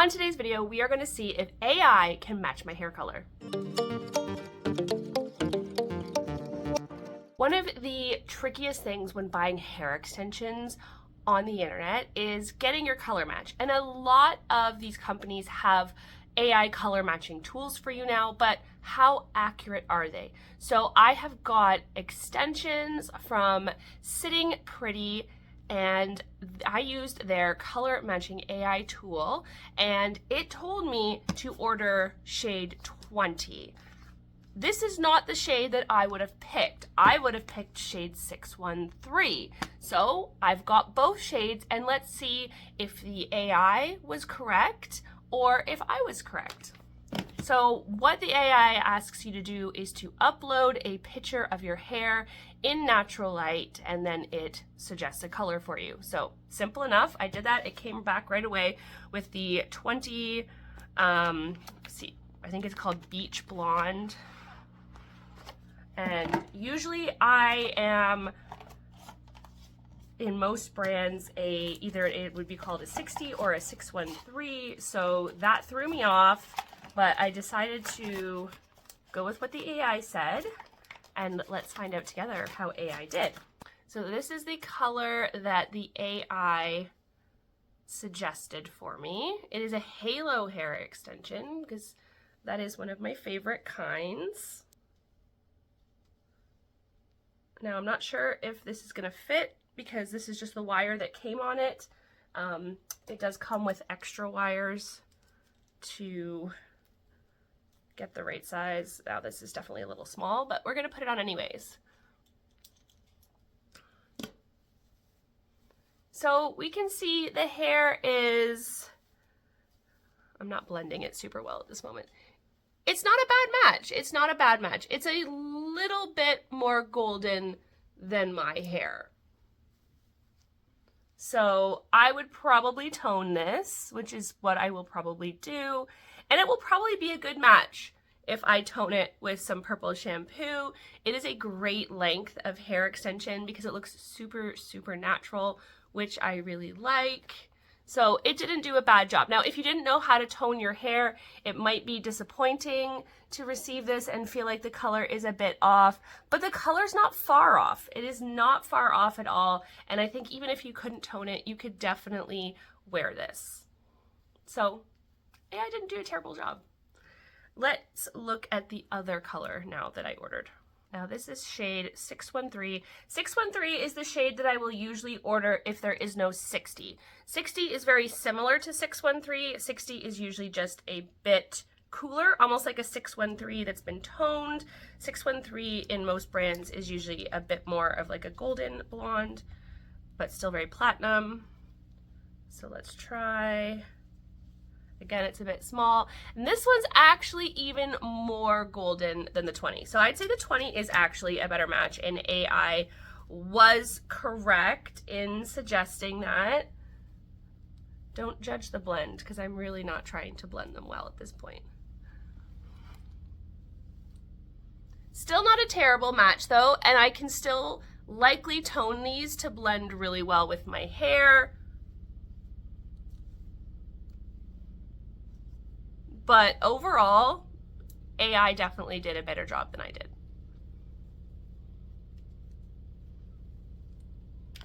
On today's video, we are going to see if AI can match my hair color. One of the trickiest things when buying hair extensions on the internet is getting your color match. And a lot of these companies have AI color matching tools for you now, but how accurate are they? So I have got extensions from Sitting Pretty, and I used their color matching AI tool, and it told me to order shade 20. This is not the shade that I would have picked. I would have picked shade 613. So I've got both shades, and let's see if the AI was correct or if I was correct. So what the AI asks you to do is to upload a picture of your hair in natural light, and then it suggests a color for you. So simple enough. I did that. It came back right away with the 20, I think it's called Beach Blonde. And usually I am, in most brands, either it would be called a 60 or a 613. So that threw me off, but I decided to go with what the AI said, and let's find out together how AI did. So this is the color that the AI suggested for me. It is a halo hair extension because that is one of my favorite kinds. Now I'm not sure if this is gonna fit because this is just the wire that came on it. It does come with extra wires to get the right size. Now this is definitely a little small, but we're gonna put it on anyways. So we can see the hair is, I'm not blending it super well at this moment. It's not a bad match. It's not a bad match. It's a little bit more golden than my hair. So I would probably tone this, which is what I will probably do. And it will probably be a good match if I tone it with some purple shampoo. It is a great length of hair extension because it looks super, super natural, which I really like. So it didn't do a bad job. Now, if you didn't know how to tone your hair, it might be disappointing to receive this and feel like the color is a bit off, but the color's not far off. It is not far off at all. And I think even if you couldn't tone it, you could definitely wear this. So AI didn't do a terrible job. Let's look at the other color now that I ordered. Now this is shade 613. 613 is the shade that I will usually order if there is no 60. 60 is very similar to 613. 60 is usually just a bit cooler, almost like a 613 that's been toned. 613 in most brands is usually a bit more of like a golden blonde, but still very platinum. So let's try. Again, it's a bit small. And this one's actually even more golden than the 20. So I'd say the 20 is actually a better match, and AI was correct in suggesting that. Don't judge the blend because I'm really not trying to blend them well at this point. Still not a terrible match though, and I can still likely tone these to blend really well with my hair. But overall, AI definitely did a better job than I did.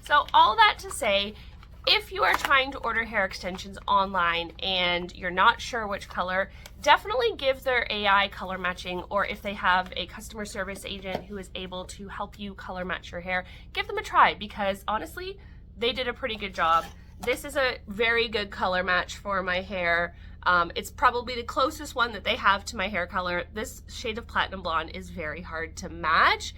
So all that to say, if you are trying to order hair extensions online and you're not sure which color, definitely give their AI color matching, or if they have a customer service agent who is able to help you color match your hair, give them a try because honestly, they did a pretty good job. This is a very good color match for my hair. It's probably the closest one that they have to my hair color. This shade of platinum blonde is very hard to match.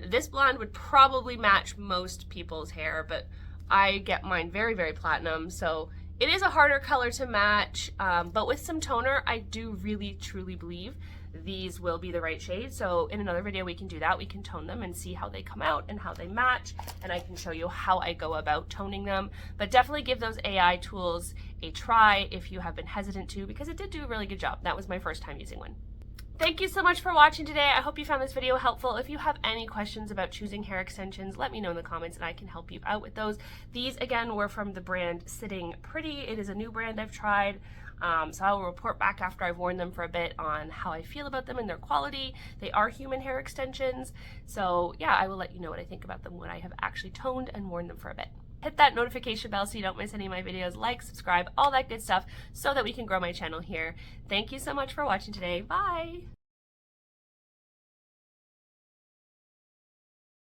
This blonde would probably match most people's hair, but I get mine very, very platinum. So it is a harder color to match, but with some toner, I do really, truly believe these will be the right shade. So in another video, we can do that. We can tone them and see how they come out and how they match. And I can show you how I go about toning them, but definitely give those AI tools a try if you have been hesitant to, because it did do a really good job. That was my first time using one. Thank you so much for watching today. I hope you found this video helpful. If you have any questions about choosing hair extensions, let me know in the comments and I can help you out with those. These, again, were from the brand Sitting Pretty. It is a new brand I've tried. So I will report back after I've worn them for a bit on how I feel about them and their quality. They are human hair extensions. So yeah, I will let you know what I think about them when I have actually toned and worn them for a bit. Hit that notification bell so you don't miss any of my videos. Like, subscribe, all that good stuff so that we can grow my channel here. Thank you so much for watching today. Bye!